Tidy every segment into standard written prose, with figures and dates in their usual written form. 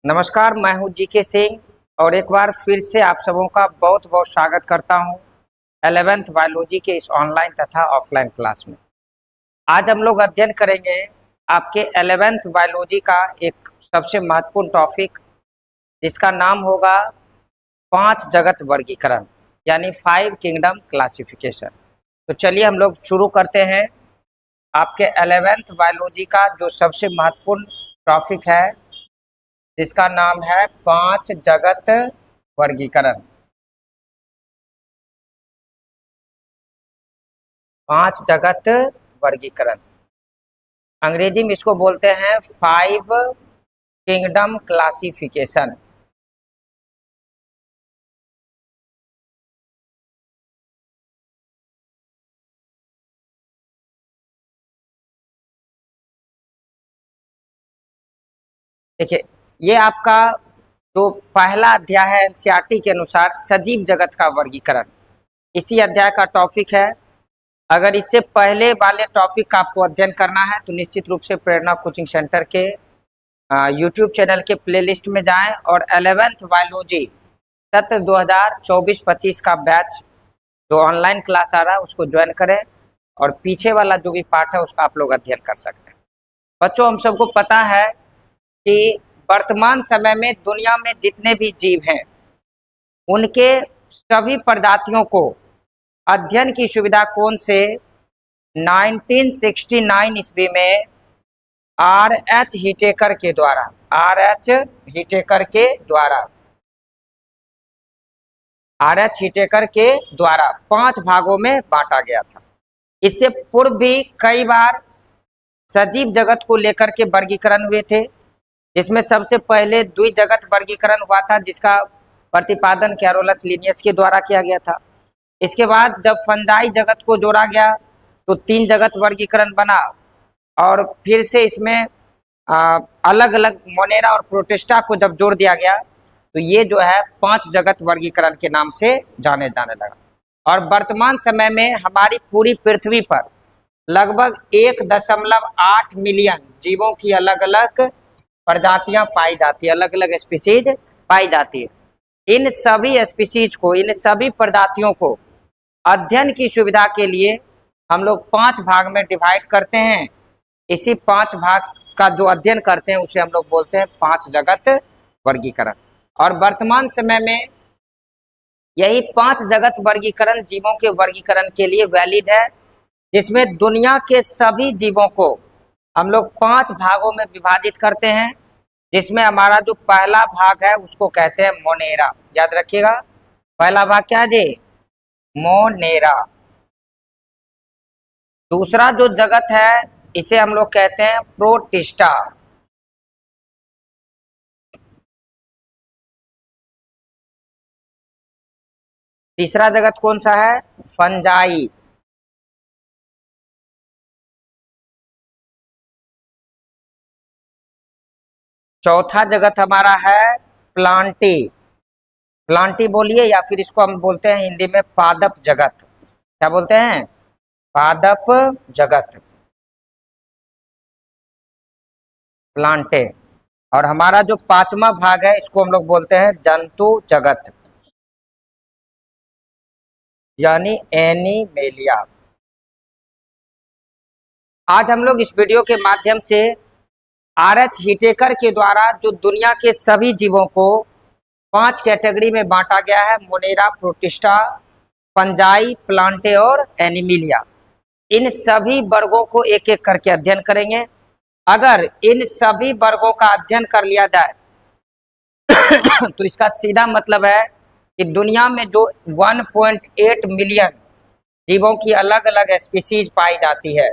नमस्कार, मैं हूं जीके सिंह और एक बार फिर से आप सबों का बहुत बहुत स्वागत करता हूं 11th बायोलॉजी के इस ऑनलाइन तथा ऑफलाइन क्लास में। आज हम लोग अध्ययन करेंगे आपके 11th बायोलॉजी का एक सबसे महत्वपूर्ण टॉपिक, जिसका नाम होगा 5 जगत वर्गीकरण यानी 5 किंगडम क्लासिफिकेशन। तो चलिए हम लोग शुरू करते हैं। आपके 11th बायोलॉजी का जो सबसे महत्वपूर्ण टॉपिक है, जिसका नाम है 5 जगत वर्गीकरण। 5 जगत वर्गीकरण, अंग्रेजी में इसको बोलते हैं 5 किंगडम क्लासिफिकेशन। देखिए, ये आपका जो पहला अध्याय है एनसीईआरटी के अनुसार सजीव जगत का वर्गीकरण, इसी अध्याय का टॉपिक है। अगर इससे पहले वाले टॉपिक का आपको अध्ययन करना है तो निश्चित रूप से प्रेरणा कोचिंग सेंटर के यूट्यूब चैनल के प्लेलिस्ट में जाएं और 11th बायोलॉजी सत्र 2024-25 का बैच जो ऑनलाइन क्लास आ रहा है उसको ज्वाइन करें और पीछे वाला जो भी पार्ट है उसका आप लोग अध्ययन कर सकते हैं। बच्चों, हम सबको पता है कि वर्तमान समय में दुनिया में जितने भी जीव हैं उनके सभी प्रजातियों को अध्ययन की सुविधा कौन से 1969 ईस्वी में R.H. हिटेकर के द्वारा R.H. हिटेकर के द्वारा 5 भागों में बांटा गया था। इससे पूर्व भी कई बार सजीव जगत को लेकर के वर्गीकरण हुए थे, जिसमें सबसे पहले द्विजगत वर्गीकरण हुआ था, जिसका प्रतिपादन कैरोलस लिनियस के द्वारा किया गया था। इसके बाद जब फंजाई जगत को जोड़ा गया तो 3 जगत वर्गीकरण बना और फिर से इसमें अलग अलग मोनेरा और प्रोटिस्टा को जब जोड़ दिया गया तो ये जो है 5 जगत वर्गीकरण के नाम से जाने लगा। और वर्तमान समय में हमारी पूरी पृथ्वी पर लगभग 1.8 मिलियन जीवों की अलग अलग प्रजातियां पाई जाती है, अलग अलग स्पीशीज पाई जाती है। इन सभी स्पीशीज को, इन सभी प्रजातियों को अध्ययन की सुविधा के लिए हम लोग 5 भाग में डिवाइड करते हैं। इसी 5 भाग का जो अध्ययन करते हैं उसे हम लोग बोलते हैं 5 जगत वर्गीकरण। और वर्तमान समय में यही 5 जगत वर्गीकरण जीवों के वर्गीकरण के लिए वैलिड है, जिसमें दुनिया के सभी जीवों को हम लोग 5 भागों में विभाजित करते हैं, जिसमें हमारा जो पहला भाग है उसको कहते हैं मोनेरा। याद रखिएगा, पहला भाग क्या है जी? मोनेरा। दूसरा जो जगत है इसे हम लोग कहते हैं प्रोटिस्टा। तीसरा जगत कौन सा है? फंजाई। चौथा जगत हमारा है प्लांटी। प्लांटी बोलिए, या फिर इसको हम बोलते हैं हिंदी में पादप जगत। क्या बोलते हैं? पादप जगत, प्लांटे। और हमारा जो 5वां भाग है इसको हम लोग बोलते हैं जंतु जगत यानी एनिमेलिया। आज हम लोग इस वीडियो के माध्यम से R.H. हिटेकर के द्वारा जो दुनिया के सभी जीवों को 5 कैटेगरी में बांटा गया है, मोनेरा, प्रोटिस्टा, फंजाई, प्लांटे और एनिमिलिया, इन सभी वर्गों को एक एक करके अध्ययन करेंगे। अगर इन सभी वर्गों का अध्ययन कर लिया जाए तो इसका सीधा मतलब है कि दुनिया में जो 1.8 मिलियन जीवों की अलग अलग स्पीशीज पाई जाती है,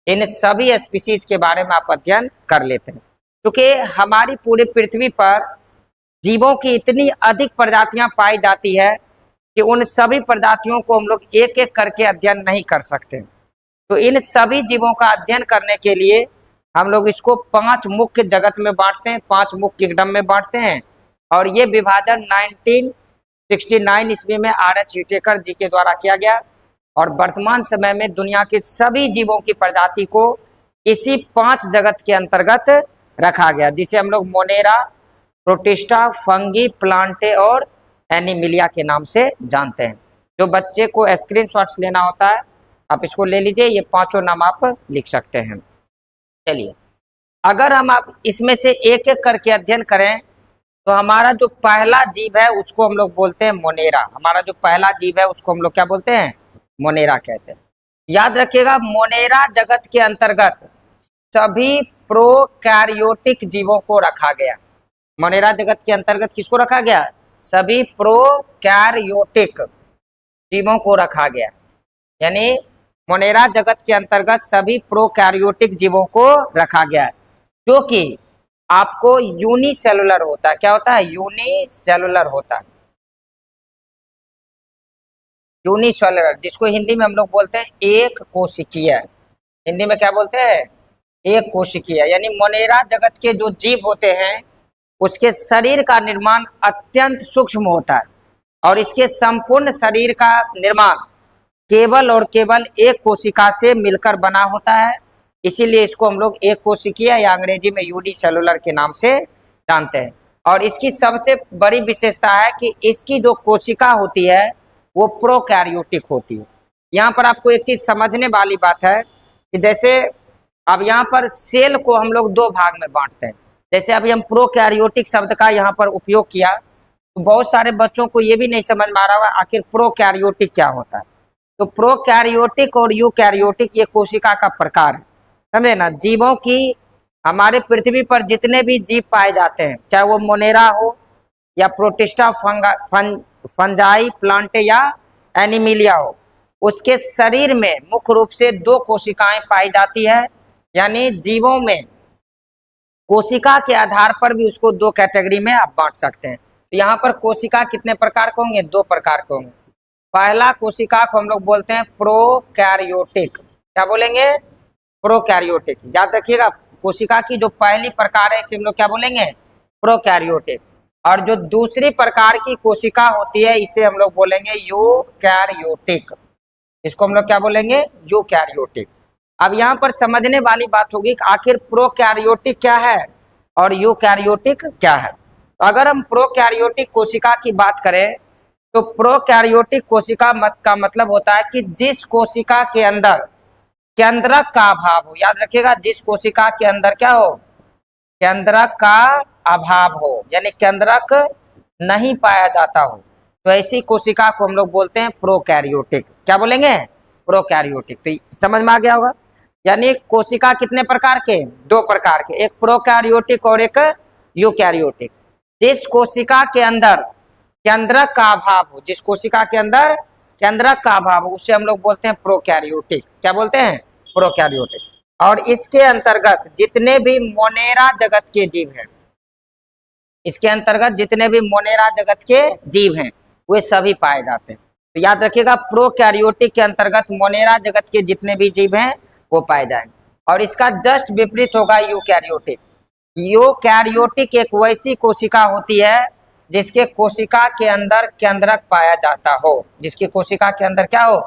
इन सभी स्पीशीज के बारे में आप अध्ययन कर लेते हैं। क्योंकि हमारी पूरी पृथ्वी पर जीवों की इतनी अधिक प्रजातियां पाई जाती है कि उन सभी प्रजातियों को हम लोग एक एक करके अध्ययन नहीं कर सकते। तो इन सभी जीवों का अध्ययन करने के लिए हम लोग इसको 5 मुख्य जगत में बांटते हैं, 5 मुख्य किंगडम में बांटते हैं। और ये विभाजन 1969 ईस्वी में R.H. हिटेकर जी के द्वारा किया गया और वर्तमान समय में दुनिया के सभी जीवों की प्रजाति को इसी 5 जगत के अंतर्गत रखा गया, जिसे हम लोग मोनेरा, प्रोटिस्टा, फंगी, प्लांटे और एनिमिलिया के नाम से जानते हैं। जो बच्चे को स्क्रीनशॉट्स लेना होता है आप इसको ले लीजिए, ये पांचों नाम आप लिख सकते हैं। चलिए, अगर हम आप इसमें से एक एक करके अध्ययन करें तो हमारा जो पहला जीव है उसको हम लोग बोलते हैं मोनेरा। हमारा जो पहला जीव है उसको हम लोग क्या बोलते हैं? मोनेरा कहते हैं। याद रखिएगा, मोनेरा जगत के अंतर्गत सभी प्रोकैरियोटिक जीवों को रखा गया। मोनेरा जगत के अंतर्गत किसको रखा गया? सभी प्रोकैरियोटिक जीवों को रखा गया। यानी मोनेरा जगत के अंतर्गत सभी प्रोकैरियोटिक जीवों को रखा गया है, जो कि आपको यूनिसेलुलर होता है। क्या होता है? यूनिसेलुलर होता है। यूनिसेलुलर, जिसको हिंदी में हम लोग बोलते हैं एक कोशिकीय। हिंदी में क्या बोलते हैं? एक कोशिकीय। यानी मोनेरा जगत के जो जीव होते हैं उसके शरीर का निर्माण अत्यंत सूक्ष्म होता है और इसके संपूर्ण शरीर का निर्माण केवल और केवल एक कोशिका से मिलकर बना होता है। इसीलिए इसको हम लोग एक कोशिकीय या अंग्रेजी में यूनिसेलुलर के नाम से जानते हैं। और इसकी सबसे बड़ी विशेषता है कि इसकी जो कोशिका होती है वो प्रोकैरियोटिक होती है। यहाँ पर आपको एक चीज समझने वाली बात है कि जैसे अब यहाँ पर सेल को हम लोग दो भाग में बांटते हैं। जैसे अभी हम प्रोकैरियोटिक शब्द का यहाँ पर उपयोग किया तो बहुत सारे बच्चों को ये भी नहीं समझ में आ रहा है आखिर प्रोकैरियोटिक क्या होता है। तो प्रोकैरियोटिक और यूकैरियोटिक ये कोशिका का प्रकार है, समझे ना। जीवों की हमारे पृथ्वी पर जितने भी जीव पाए जाते हैं, चाहे वो मोनेरा हो या प्रोटिस्टा, फंजाई, प्लांटे या एनिमिलिया हो, उसके शरीर में मुख्य रूप से दो कोशिकाएं पाई जाती है। यानी जीवों में कोशिका के आधार पर भी उसको दो कैटेगरी में आप बांट सकते हैं। तो यहाँ पर कोशिका कितने प्रकार के होंगे? दो प्रकार के होंगे। पहला कोशिका को हम लोग बोलते हैं प्रोकैरियोटिक। क्या बोलेंगे? प्रोकैरियोटिक। याद रखिएगा, कोशिका की जो पहली प्रकार है इसे हम लोग क्या बोलेंगे? प्रोकैरियोटिक। और जो दूसरी प्रकार की कोशिका होती है इसे हम लोग बोलेंगे यूकैरियोटिक। इसको हम लोग क्या बोलेंगे? यूकैरियोटिक। अब यहाँ पर समझने वाली बात होगी कि आखिर प्रोकैरियोटिक क्या है और यूकैरियोटिक क्या है। तो अगर हम प्रोकैरियोटिक कोशिका की बात करें तो प्रोकैरियोटिक कोशिका का मतलब होता है कि जिस कोशिका के अंदर केंद्रक का अभाव हो। याद रखिएगा, जिस कोशिका के अंदर क्या हो? केंद्रक का अभाव हो, यानी केंद्रक नहीं पाया जाता हो, तो ऐसी कोशिका को हम लोग बोलते हैं प्रोकैरियोटिक। क्या बोलेंगे? प्रोकैरियोटिक। तो समझ में आ गया होगा। यानी कोशिका कितने प्रकार के? दो प्रकार के, एक प्रोकैरियोटिक और एक यूकैरियोटिक। जिस कोशिका के अंदर केंद्रक का अभाव हो, जिस कोशिका के अंदर केंद्रक का अभाव हो, उसे हम लोग बोलते हैं प्रोकैरियोटिक। क्या बोलते हैं? प्रोकैरियोटिक। और इसके अंतर्गत जितने भी मोनेरा जगत के जीव हैं, इसके अंतर्गत जितने भी मोनेरा जगत के जीव हैं वे सभी पाए जाते हैं। तो याद रखिएगा, प्रोकैरियोटिक के अंतर्गत मोनेरा जगत के जितने भी जीव हैं वो पाए जाएंगे। और इसका जस्ट विपरीत होगा यूकैरियोटिक। यूकैरियोटिक एक वैसी कोशिका होती है जिसके कोशिका के अंदर केंद्रक पाया जाता हो। जिसकी कोशिका के अंदर क्या हो?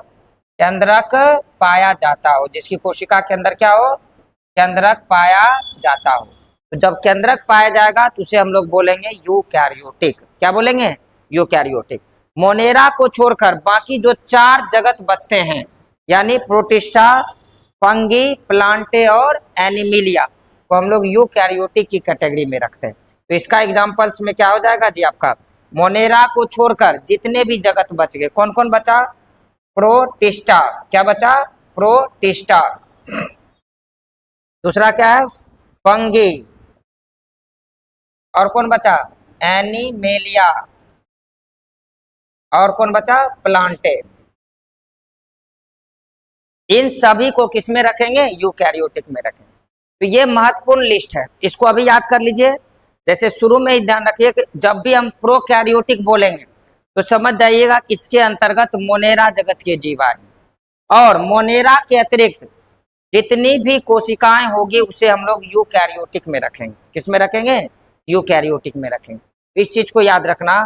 केंद्रक पाया जाता हो। जिसकी कोशिका के अंदर क्या हो? केंद्रक पाया जाता हो। तो जब केंद्रक पाया जाएगा तो उसे हम लोग बोलेंगे यूकैरियोटिक। क्या बोलेंगे? यूकैरियोटिक। मोनेरा को छोड़कर बाकी जो चार जगत बचते हैं, यानी प्रोटिस्टा, फंगी, प्लांटे और एनिमिलिया, को हम लोग यूकैरियोटिक की कैटेगरी में रखते हैं। तो इसका एग्जांपल्स में क्या हो जाएगा जी आपका? मोनेरा को छोड़कर जितने भी जगत बच गए, कौन कौन बचा? प्रोटिस्टा। क्या बचा? प्रोटिस्टा। दूसरा क्या है? फंगी। और कौन बचा? एनिमेलिया। और कौन बचा? प्लांटे। इन सभी को किस में रखेंगे? यूकैरियोटिक में रखेंगे। तो ये महत्वपूर्ण लिस्ट है, इसको अभी याद कर लीजिए। जैसे शुरू में ही ध्यान रखिए कि जब भी हम प्रोकैरियोटिक बोलेंगे तो समझ जाइएगा इसके अंतर्गत मोनेरा जगत के जीव आए, और मोनेरा के अतिरिक्त जितनी भी कोशिकाएं होगी उसे हम लोग यूकैरियोटिक में रखेंगे। किस में रखेंगे? यूकैरियोटिक में रखेंगे। इस चीज को याद रखना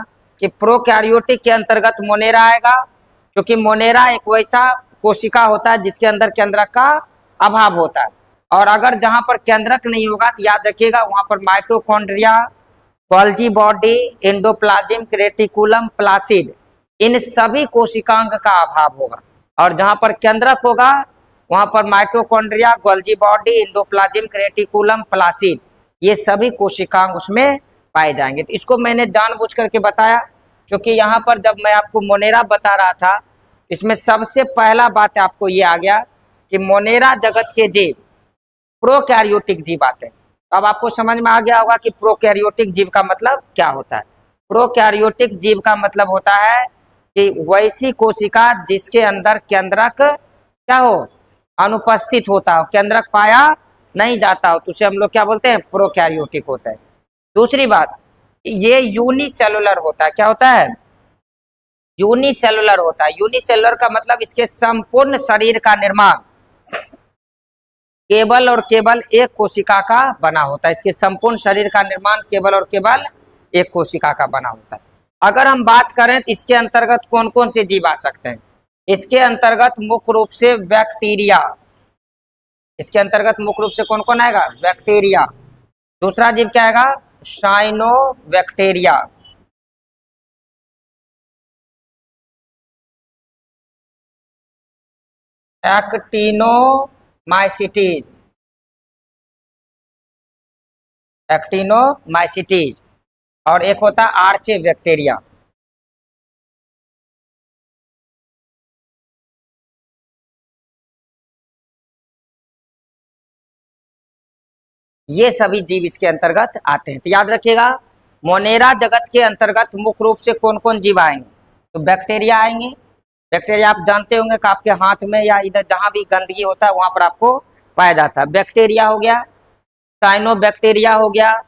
कि प्रोकैरियोटिक के अंतर्गत मोनेरा आएगा, क्योंकि मोनेरा एक वैसा कोशिका होता है जिसके अंदर केंद्रक का अभाव होता है। और अगर जहां पर केंद्रक नहीं होगा तो याद रखिएगा वहां पर mitochondria, Golgi body, endoplasm, reticulum, plastid, इन सभी कोशिकांग का अभाव होगा। और जहां पर केंद्रक होगा वहां पर mitochondria, Golgi body, endoplasm, reticulum, placid, ये सभी कोशिकांग उसमें पाए जाएंगे। तो इसको मैंने जानबूझ करके बताया क्योंकि यहाँ पर जब मैं आपको मोनेरा बता रहा था, इसमें सबसे पहला बात आपको ये आ गया कि मोनेरा जगत के जीव प्रोकैरियोटिक जीव आते हैं। अब आपको समझ में आ गया होगा कि प्रोकैरियोटिक जीव का मतलब क्या होता है। प्रोकैरियोटिक जीव का मतलब होता है कि वैसी कोशिका जिसके अंदर केंद्रक क्या हो, अनुपस्थित होता हो, केंद्रक पाया नहीं जाता हो, तो उसे हम लोग क्या बोलते हैं, प्रोकैरियोटिक होता है। दूसरी बात, ये यूनिसेलुलर होता है। क्या होता है, यूनिसेलुलर होता है। यूनिसेलुलर का मतलब इसके संपूर्ण शरीर का निर्माण केवल और केवल एक कोशिका का बना होता है। इसके संपूर्ण शरीर का निर्माण केवल और केवल एक कोशिका का बना होता है। अगर हम बात करें तो इसके अंतर्गत कौन कौन से जीव आ सकते हैं, इसके अंतर्गत मुख्य रूप से बैक्टीरिया, इसके अंतर्गत मुख्य रूप से कौन कौन आएगा, बैक्टीरिया। दूसरा जीव क्या आएगा, साइनोबैक्टीरिया। Actinomycetes, actinomycetes. और एक होता है आर्चे बैक्टीरिया। ये सभी जीव इसके अंतर्गत आते हैं। तो याद रखिएगा, मोनेरा जगत के अंतर्गत मुख्य रूप से कौन कौन जीव आएंगे, तो बैक्टीरिया आएंगे। बैक्टीरिया आप जानते होंगे कि आपके हाथ में या इधर जहां भी गंदगी होता है वहां पर आपको पाया जाता है। बैक्टीरिया हो गया, साइनोबैक्टीरिया हो गया,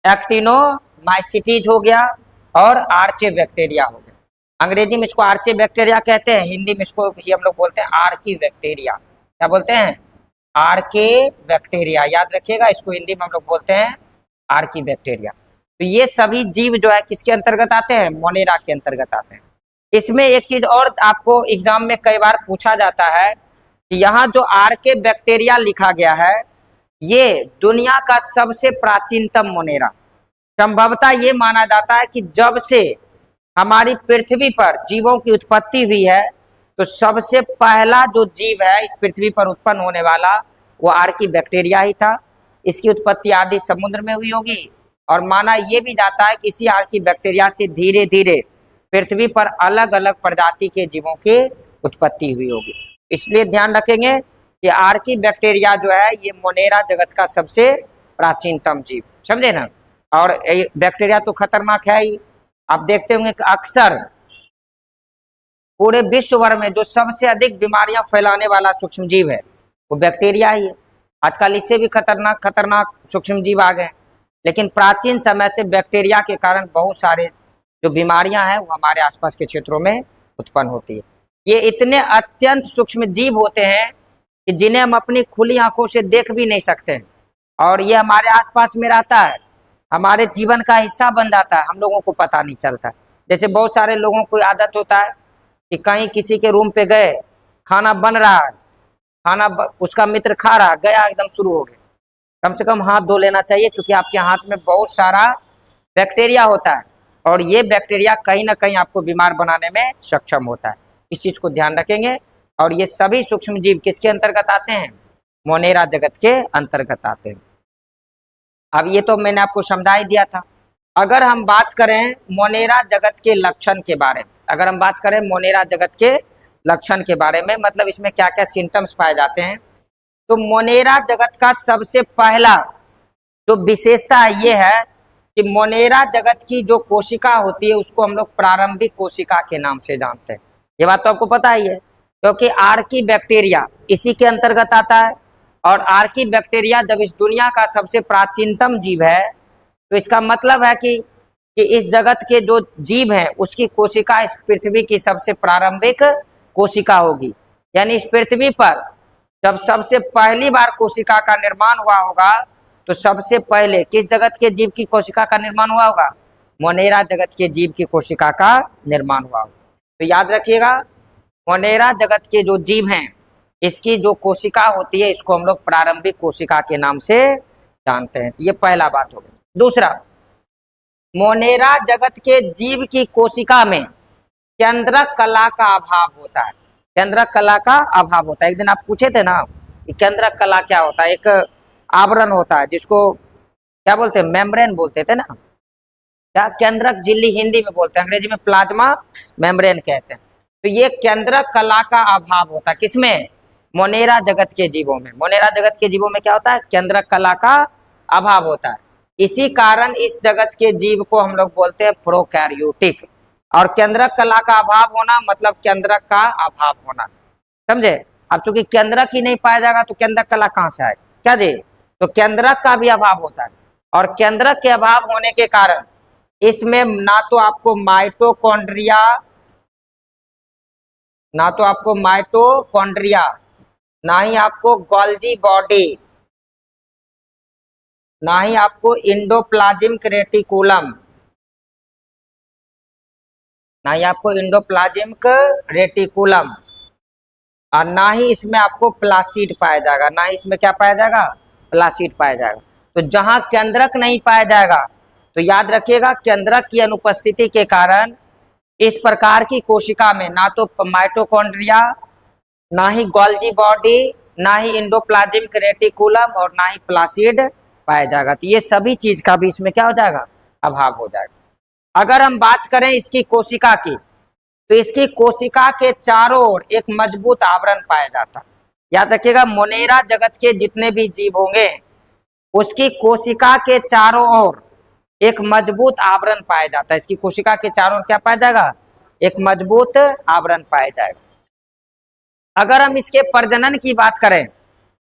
एक्टिनोमाइसिटीज हो गया और आर्चे बैक्टीरिया हो गया। अंग्रेजी में इसको आर्चे बैक्टीरिया कहते हैं, हिंदी में इसको ही हम लोग बोलते हैं आर्की बैक्टीरिया। क्या बोलते हैं, आर्के बैक्टीरिया। याद रखिएगा, इसको हिंदी में हम लोग बोलते हैं आर्की बैक्टीरिया। तो ये सभी जीव जो है किसके अंतर्गत आते हैं, मोनेरा के अंतर्गत आते हैं। इसमें एक चीज और आपको एग्जाम में कई बार पूछा जाता है कि यहाँ जो आर्के बैक्टीरिया लिखा गया है, ये दुनिया का सबसे प्राचीनतम मोनेरा। संभवतः ये माना जाता है कि जब से हमारी पृथ्वी पर जीवों की उत्पत्ति हुई है, तो सबसे पहला जो जीव है इस पृथ्वी पर उत्पन्न होने वाला वो आर्की बैक्टीरिया ही था। इसकी उत्पत्ति आदि समुद्र में हुई होगी और माना ये भी जाता है कि इसी आर्की बैक्टीरिया से धीरे धीरे पृथ्वी पर अलग अलग प्रजाति के जीवों की उत्पत्ति हुई होगी। इसलिए ध्यान रखेंगे कि आर्की बैक्टीरिया जो है ये मोनेरा जगत का सबसे प्राचीनतम जीव, समझे ना। और बैक्टीरिया तो खतरनाक है ही। आप देखते होंगे कि अक्सर पूरे विश्व भर में जो सबसे अधिक बीमारियां फैलाने वाला सूक्ष्म जीव है वो बैक्टीरिया ही है। आजकल इससे भी खतरनाक खतरनाक सूक्ष्म जीव आ गए, लेकिन प्राचीन समय से बैक्टीरिया के कारण बहुत सारे जो बीमारियां हैं वो हमारे आसपास के क्षेत्रों में उत्पन्न होती है। ये इतने अत्यंत सूक्ष्म जीव होते हैं कि जिन्हें हम अपनी खुली आंखों से देख भी नहीं सकते हैं, और ये हमारे आसपास में रहता है, हमारे जीवन का हिस्सा बन जाता है, हम लोगों को पता नहीं चलता। जैसे बहुत सारे लोगों को आदत होता है कि कहीं किसी के रूम पे गए, खाना बन रहा है, उसका मित्र खा रहा, गया एकदम शुरू हो गया, कम से कम हाथ धो लेना चाहिए, क्योंकि आपके हाथ में बहुत सारा बैक्टीरिया होता है और ये बैक्टीरिया कहीं ना कहीं आपको बीमार बनाने में सक्षम होता है। इस चीज को ध्यान रखेंगे। और ये सभी सूक्ष्म जीव किसके अंतर्गत आते हैं, मोनेरा जगत के अंतर्गत आते हैं। अब ये तो मैंने आपको समझा ही दिया था। अगर हम बात करें मोनेरा जगत के लक्षण के बारे में, अगर हम बात करें मोनेरा जगत के लक्षण के बारे में, मतलब इसमें क्या क्या सिम्टम्स पाए जाते हैं, तो मोनेरा जगत का सबसे पहला जो विशेषता है ये है कि मोनेरा जगत की जो कोशिका होती है उसको हम लोग प्रारंभिक कोशिका के नाम से जानते हैं। ये बात तो आपको पता ही है, क्योंकि आर्की बैक्टीरिया इसी के अंतर्गत आता है। और आर्की बैक्टीरिया जब इस दुनिया का सबसे प्राचीनतम जीव है, तो इसका मतलब है कि इस जगत के जो जीव हैं उसकी कोशिका इस पृथ्वी की सबसे प्रारंभिक कोशिका होगी। यानी इस पृथ्वी पर जब सबसे पहली बार कोशिका का निर्माण हुआ होगा, तो सबसे पहले किस जगत के जीव की कोशिका का निर्माण हुआ होगा, मोनेरा जगत के जीव की कोशिका का निर्माण हुआ होगा। तो याद रखिएगा, मोनेरा जगत के जो जीव हैं इसकी जो कोशिका होती है इसको हम लोग प्रारंभिक कोशिका के नाम से जानते हैं। ये पहला बात हो गई। दूसरा, मोनेरा जगत के जीव की कोशिका में केंद्रक कला का अभाव होता है। केंद्रक कला का अभाव होता है। एक दिन आप पूछे थे ना कि केंद्रक कला क्या होता है। एक आवरण होता है जिसको क्या बोलते हैं, मेम्ब्रेन बोलते थे ना। क्या केंद्रक झिल्ली हिंदी में बोलते हैं, अंग्रेजी में प्लाज्मा मेम्ब्रेन कहते हैं। तो ये केंद्रक कला का अभाव होता है किसमें, मोनेरा जगत के जीवों में। मोनेरा जगत के जीवों में क्या होता है, केंद्रक कला का अभाव होता है। इसी कारण इस जगत के जीव को हम लोग बोलते हैं प्रोकैरियोटिक। और केंद्रक कला का अभाव होना मतलब केंद्रक का अभाव होना, समझे। अब चूंकि केंद्रक ही नहीं पाया जाएगा तो केंद्रक कला कहाँ से आएगा, क्या जी। तो केंद्रक का भी अभाव होता है और केंद्रक के अभाव होने के कारण इसमें ना तो आपको माइटोकॉन्ड्रिया, ना ही आपको गोल्जी बॉडी, ना ही आपको इंडोप्लाज्मिक रेटिकुलम, ना ही आपको इंडोप्लाज्मिक रेटिकुलम, और ना ही इसमें आपको प्लासिड पाया जाएगा। ना ही इसमें क्या पाया जाएगा, प्लासिड पाया जाएगा। तो जहां केंद्रक नहीं पाया जाएगा तो याद रखिएगा केंद्रक की अनुपस्थिति के कारण इस प्रकार की कोशिका में ना तो माइटोकॉन्ड्रिया, ना ही गोल्जी बॉडी, ना ही इंडोप्लाज्मिक रेटिकुलम और ना ही प्लासिड पाया जाएगा। तो ये सभी चीज का भी इसमें क्या हो जाएगा, अभाव हो जाएगा। अगर हम बात करें इसकी कोशिका की तो इसकी कोशिका के चारों ओर एक मजबूत आवरण पाया जाता है। याद रखिएगा मोनेरा जगत के जितने भी जीव होंगे उसकी कोशिका के चारों ओर एक मजबूत आवरण पाया जाता है। इसकी कोशिका के चारों ओर क्या पाया जाएगा, एक मजबूत आवरण पाया जाएगा। अगर हम इसके प्रजनन की बात करें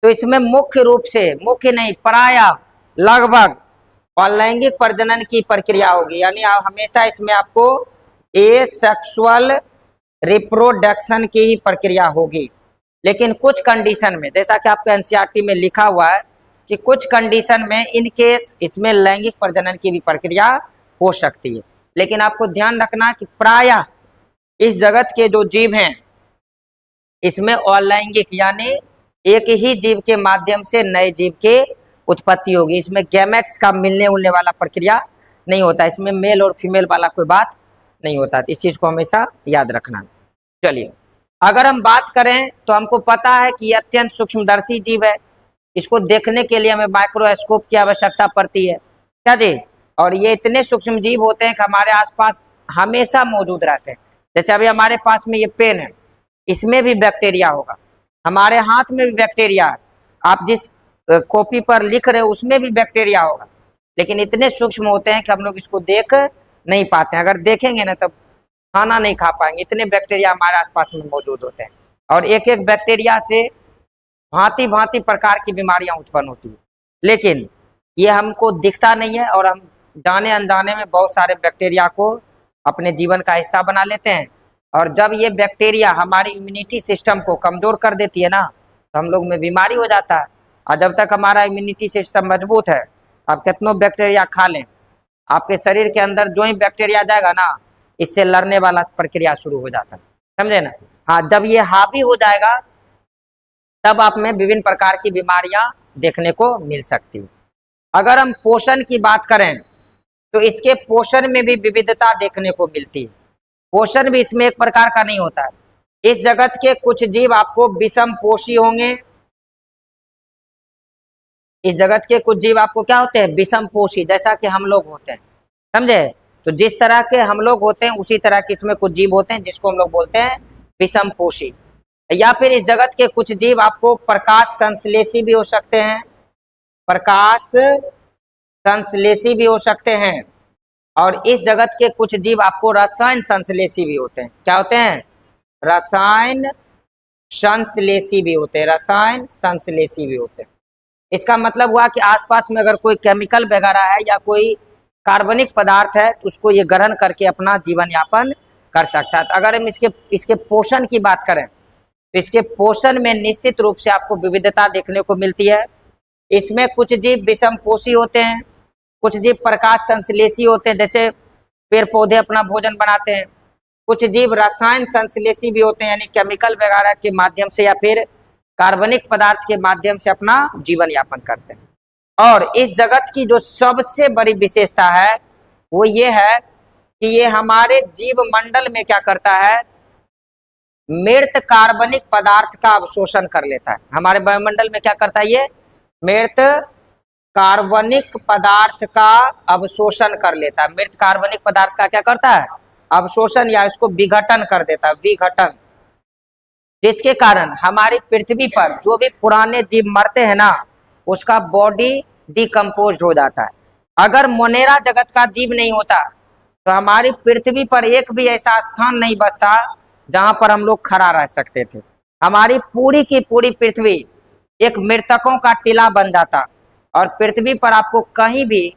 तो इसमें मुख्य रूप से, मुख्य नहीं प्रायः लगभग अलैंगिक प्रजनन की प्रक्रिया होगी। यानी हमेशा इसमें आपको एसेक्सुअल रिप्रोडक्शन की ही प्रक्रिया होगी। लेकिन कुछ कंडीशन में, जैसा कि आपके एनसीईआरटी में लिखा हुआ है कि कुछ कंडीशन में इन केस इसमें लैंगिक प्रजनन की भी प्रक्रिया हो सकती है। लेकिन आपको ध्यान रखना कि प्रायः इस जगत के जो जीव हैं इसमें अलैंगिक यानी एक ही जीव के माध्यम से नए जीव के उत्पत्ति होगी। इसमें गैमेट्स का मिलने उलने वाला प्रक्रिया नहीं होता, इसमें मेल और फीमेल वाला कोई बात नहीं होता। इस चीज को हमेशा याद रखना। चलिए अगर हम बात करें तो हमको पता है कि यह अत्यंत सूक्ष्मदर्शी जीव है। इसको देखने के लिए हमें माइक्रोस्कोप की आवश्यकता पड़ती है, क्या जी। और ये इतने सूक्ष्म जीव होते हैं कि हमारे आसपास हमेशा मौजूद रहते हैं। जैसे अभी हमारे पास में ये पेन है, इसमें भी बैक्टीरिया होगा, हमारे हाथ में भी बैक्टीरिया है, आप जिस कॉपी पर लिख रहे हो उसमें भी बैक्टीरिया होगा। लेकिन इतने सूक्ष्म होते हैं कि हम लोग इसको देख नहीं पाते हैं। अगर देखेंगे ना तब खाना नहीं खा पाएंगे, इतने बैक्टीरिया हमारे आसपास में मौजूद होते हैं। और एक एक बैक्टीरिया से भांति भांति प्रकार की बीमारियां उत्पन्न होती है। लेकिन ये हमको दिखता नहीं है और हम जाने अनजाने में बहुत सारे बैक्टीरिया को अपने जीवन का हिस्सा बना लेते हैं। और जब ये बैक्टीरिया हमारी इम्यूनिटी सिस्टम को कमजोर कर देती है ना तो हम लोग में बीमारी हो जाता है। और जब तक हमारा इम्यूनिटी सिस्टम मजबूत है, आप कितनों बैक्टीरिया खा लें, आपके शरीर के अंदर जो ही बैक्टीरिया जाएगा ना इससे लड़ने वाला प्रक्रिया शुरू हो जाता है, समझे ना। हाँ, जब ये हावी हो जाएगा तब आप में विभिन्न प्रकार की बीमारियां देखने को मिल सकती है। अगर हम पोषण की बात करें तो इसके पोषण में भी विविधता देखने को मिलती है। पोषण भी इसमें एक प्रकार का नहीं होता है। इस जगत के कुछ जीव आपको विषम पोषी होंगे। इस जगत के कुछ जीव आपको क्या होते हैं, विषम पोषी, जैसा कि हम लोग होते हैं, समझे। तो जिस तरह के हम लोग होते हैं उसी तरह के इसमें कुछ जीव होते हैं जिसको हम लोग बोलते हैं विषम पोषी। या फिर इस जगत के कुछ जीव आपको प्रकाश संश्लेषी भी हो सकते हैं, प्रकाश संश्लेषी भी हो सकते हैं। और इस जगत के कुछ जीव आपको रसायन संश्लेषी भी होते हैं। क्या होते हैं, रसायन संश्लेषी भी होते हैं, रसायन संश्लेषी भी होते हैं। इसका मतलब हुआ कि आसपास में अगर कोई केमिकल वगैरह है या कोई कार्बनिक पदार्थ है तो उसको ये ग्रहण करके अपना जीवन यापन कर सकता है। तो अगर हम इसके पोषण की बात करें तो इसके पोषण में निश्चित रूप से आपको विविधता देखने को मिलती है। इसमें कुछ जीव विषम पोषी होते हैं, कुछ जीव प्रकाश संश्लेषी होते हैं, जैसे पेड़ पौधे अपना भोजन बनाते हैं। कुछ जीव रसायन संश्लेषी भी होते हैं, यानी केमिकल वगैरह के माध्यम से या फिर कार्बनिक पदार्थ के माध्यम से अपना जीवन यापन करते हैं। और इस जगत की जो सबसे बड़ी विशेषता है वो ये है कि ये हमारे जीव मंडल में क्या करता है, मृत कार्बनिक पदार्थ का अवशोषण कर लेता है। हमारे वायुमंडल में क्या करता है, ये मृत कार्बनिक पदार्थ का अवशोषण कर लेता है। मृत कार्बनिक पदार्थ का क्या करता है, अवशोषण, या इसको विघटन कर देता है, विघटन। जिसके कारण हमारी पृथ्वी पर जो भी पुराने जीव मरते हैं ना, उसका बॉडी डिकम्पोज हो जाता है। अगर मोनेरा जगत का जीव नहीं होता तो हमारी पृथ्वी पर एक भी ऐसा स्थान नहीं बचता जहां पर हम लोग खड़ा रह सकते थे। हमारी पूरी की पूरी पृथ्वी एक मृतकों का टीला बन जाता, और पृथ्वी पर आपको कहीं भी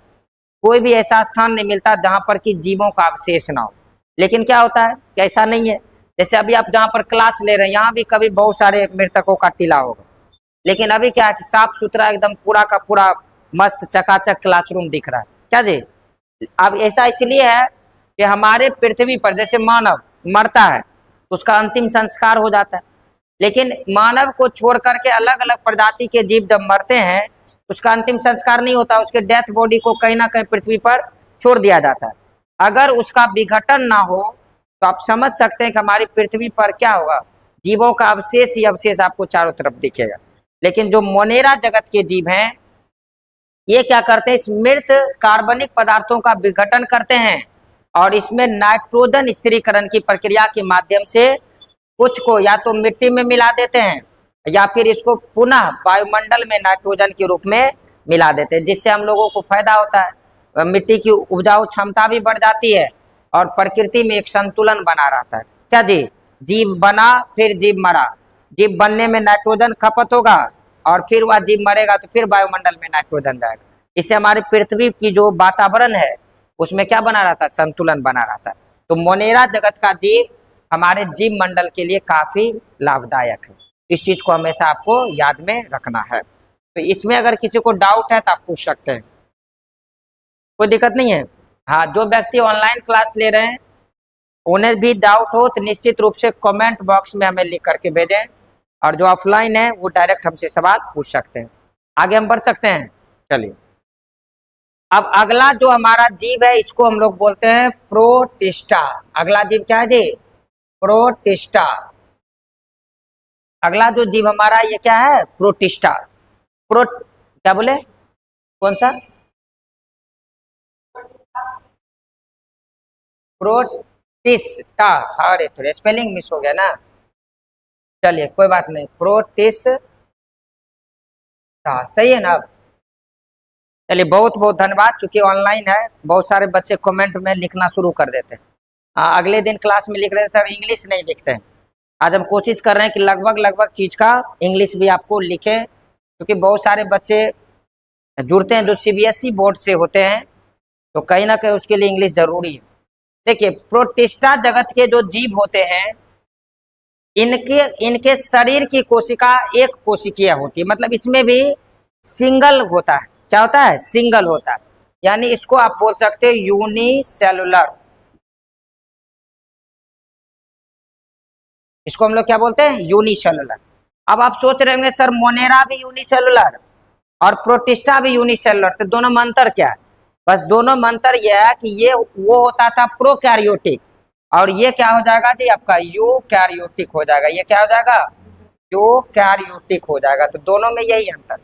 कोई भी ऐसा स्थान नहीं मिलता जहां पर कि जीवों का अवशेष ना हो। लेकिन क्या होता है कि ऐसा नहीं है। जैसे अभी आप जहां पर क्लास ले रहे हैं, यहाँ भी कभी बहुत सारे मृतकों का टीला होगा, लेकिन अभी क्या है कि साफ सुथरा एकदम पूरा का पूरा मस्त चकाचक क्लासरूम दिख रहा है। क्या जी? अब ऐसा इसलिए है कि हमारे पृथ्वी पर जैसे मानव मरता है तो उसका अंतिम संस्कार हो जाता है, लेकिन मानव को छोड़ करके अलग अलग प्रजाति के जीव जब मरते हैं उसका अंतिम संस्कार नहीं होता, उसके डेथ बॉडी को कहीं ना कहीं पृथ्वी पर छोड़ दिया जाता है। अगर उसका विघटन ना हो तो आप समझ सकते हैं कि हमारी पृथ्वी पर क्या होगा, जीवों का अवशेष ही अवशेष आपको चारों तरफ दिखेगा। लेकिन जो मोनेरा जगत के जीव हैं, ये क्या करते हैं, इस मृत कार्बनिक पदार्थों का विघटन करते हैं और इसमें नाइट्रोजन स्थिरीकरण की प्रक्रिया के माध्यम से कुछ को या तो मिट्टी में मिला देते हैं या फिर इसको पुनः वायुमंडल में नाइट्रोजन के रूप में मिला देते हैं, जिससे हम लोगों को फायदा होता है। मिट्टी की उपजाऊ क्षमता भी बढ़ जाती है और प्रकृति में एक संतुलन बना रहता है। क्या जी? जीव बना फिर जीव मरा, जीव बनने में नाइट्रोजन खपत होगा और फिर वह जीव मरेगा तो फिर वायुमंडल में नाइट्रोजन जाएगा। इससे हमारी पृथ्वी की जो वातावरण है उसमें क्या बना रहता है, संतुलन बना रहता है। तो मोनेरा जगत का जीव हमारे जीव मंडल के लिए काफी लाभदायक है। इस चीज को हमेशा आपको याद में रखना है। तो इसमें अगर किसी को डाउट है तो आप पूछ सकते हैं, कोई दिक्कत नहीं है। हाँ, जो व्यक्ति ऑनलाइन क्लास ले रहे हैं उन्हें भी डाउट हो तो निश्चित रूप से कमेंट बॉक्स में हमें लिख करके भेजें, और जो ऑफलाइन है वो डायरेक्ट हमसे सवाल पूछ सकते हैं। आगे हम बढ़ सकते हैं। चलिए, अब अगला जो हमारा जीव है इसको हम लोग बोलते हैं प्रोटिस्टा। अगला जीव क्या है जी? प्रोटिस्टा। अगला जो जीव हमारा ये क्या है? प्रोटिस्टा। क्या बोले? कौन सा? प्रोटिस्टा। अरे थोड़े स्पेलिंग मिस हो गया ना, चलिए कोई बात नहीं। प्रोटिस्टा सही है ना? अब चलिए, बहुत बहुत धन्यवाद। चूंकि ऑनलाइन है, बहुत सारे बच्चे कमेंट में लिखना शुरू कर देते हैं। अगले दिन क्लास में लिख रहे हैं सर इंग्लिश नहीं लिखते हैं। आज हम कोशिश कर रहे हैं कि लगभग लगभग चीज का इंग्लिश भी आपको लिखें, क्योंकि बहुत सारे बच्चे जुड़ते हैं जो सीबीएसई बोर्ड से होते हैं, तो कहीं ना कहीं उसके लिए इंग्लिश जरूरी है। देखिए, प्रोटिस्टा जगत के जो जीव होते हैं इनके इनके शरीर की कोशिका एक कोशिकीय होती है, मतलब इसमें भी सिंगल होता है। क्या होता है? सिंगल होता है, यानी इसको आप बोल सकते हो यूनिसेलुलर। इसको हम लोग क्या बोलते हैं? यूनिसेलुलर। अब आप सोच रहे होंगे सर मोनेरा भी यूनिसेलुलर और प्रोटिस्टा भी यूनिसेलुलर, तो दोनों में अंतर क्या है? बस दोनों में अंतर यह है कि ये वो होता था प्रोकैरियोटिक और ये क्या हो जाएगा जी आपका? यूकैरियोटिक हो जाएगा। ये क्या हो जाएगा? यूकैरियोटिक हो जाएगा। तो दोनों में यही अंतर,